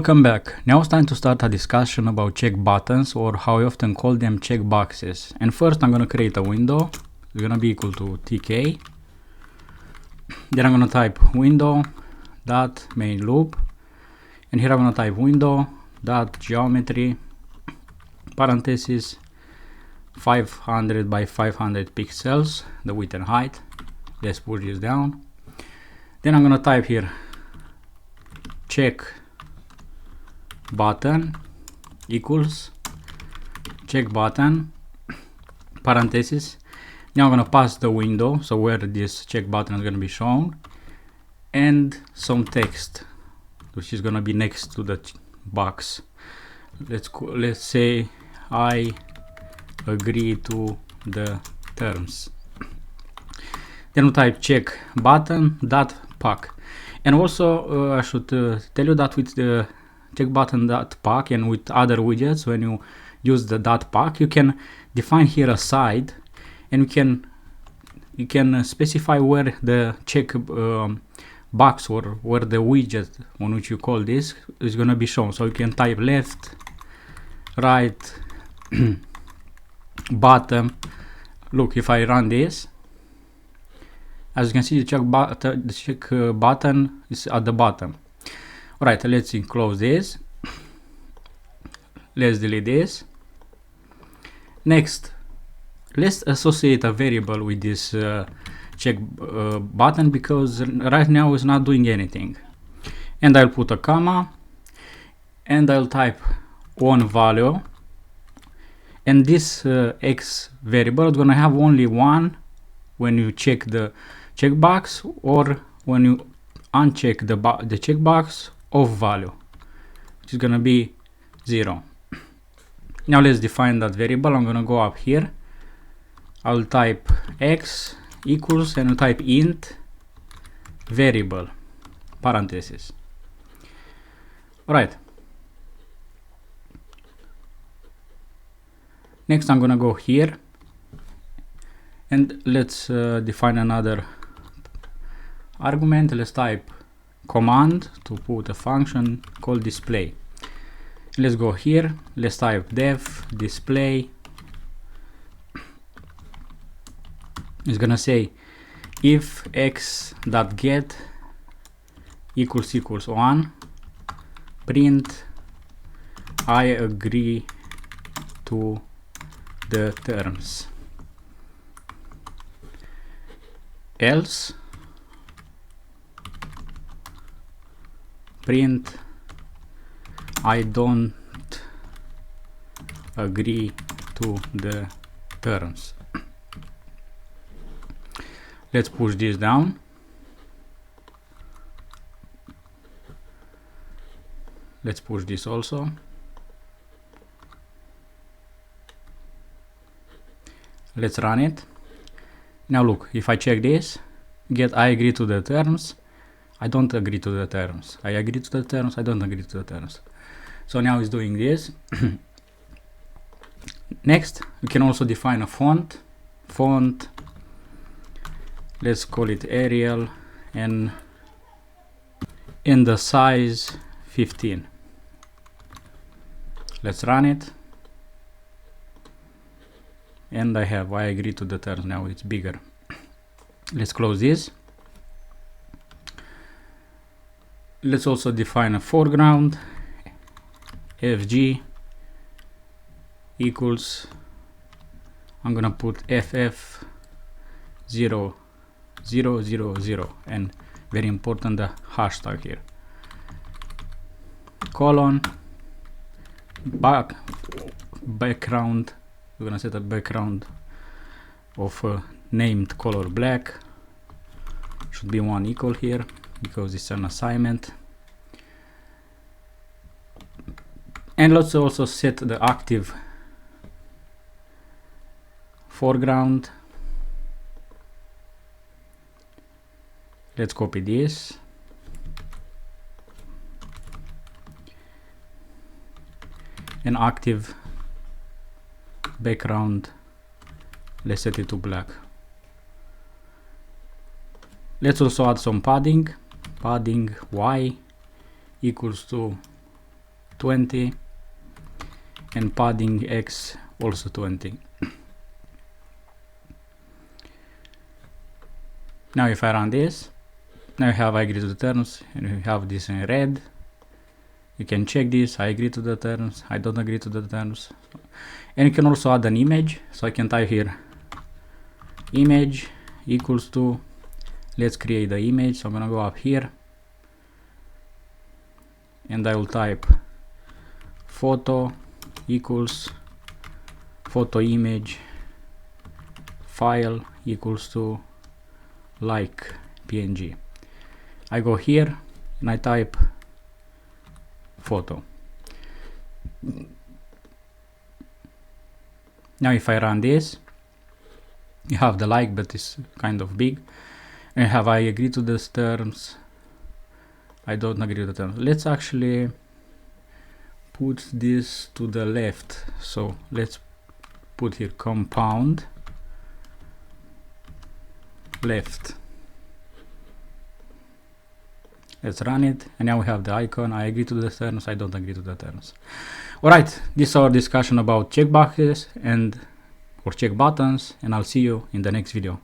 Welcome back. Now it's time to start a discussion about check buttons, or how I often call them check boxes. And first I'm going to create a window. It's going to be equal to tk. Then I'm going to type window dot main loop, and here I'm going to type window dot geometry parenthesis 500 by 500 pixels, the width and height. Let's push this down. Then I'm going to type here check button equals check button parenthesis. Now I'm going to pass the window, so where this check button is going to be shown, and some text which is going to be next to the box. Let's say I agree to the terms. Then we type check button dot pack. And also I should tell you that with the check button dot pack and with other widgets, when you use the dot pack, you can define here a side, and you can specify where the check box or where the widget on which you call this is going to be shown. So you can type left, right, bottom. Look, if I run this, as you can see, the check button is at the bottom. Alright, let's close this. Let's delete this. Next, let's associate a variable with this check button, because right now it's not doing anything. And I'll put a comma, and I'll type one value. And this x variable is going to have only one when you check the checkbox, or when you uncheck the checkbox of value, which is going to be 0. Now let's define that variable. I'm going to go up here. I'll type x equals, and I'll type int variable parenthesis. Alright. Next I'm going to go here, and let's define another argument. Let's type command to put a function called display. Let's go here. Let's type def display. It's gonna say if x.get equals 1, print I agree to the terms, else print I don't agree to the terms. Let's push this down. Let's push this also. Let's run it. Now look, if I check this, get I agree to the terms, I don't agree to the terms, I agree to the terms, I don't agree to the terms. So now it's doing this. Next, we can also define a font. Let's call it Arial, and in the size 15. Let's run it. And I agree to the terms. Now it's bigger. Let's close this. Let's also define a foreground. FG equals, I'm gonna put FF 0 0 0 0, and very important, the hashtag here, colon, background. We're gonna set a background of named color black. Should be 1 equal here, because it's an assignment. And let's also set the active foreground. Let's copy this. And active background, let's set it to black. Let's also add some padding. Padding y equals to 20, and padding X also 20. Now if I run this, now you have I agree to the terms, and you have this in red. You can check this, I agree to the terms, I don't agree to the terms. And you can also add an image, so I can type here image equals to, let's create the image. So I'm gonna go up here and I will type photo equals photo image file equals to like png. I go here and I type photo. Now if I run this, you have the like, but it's kind of big, and have I agree to the terms, I don't agree to the terms. Let's actually put this to the left, so let's put here compound left. Let's run it, and now we have the icon. I agree to the terms, I don't agree to the terms. Alright, this is our discussion about checkboxes and or check buttons, and I'll see you in the next video.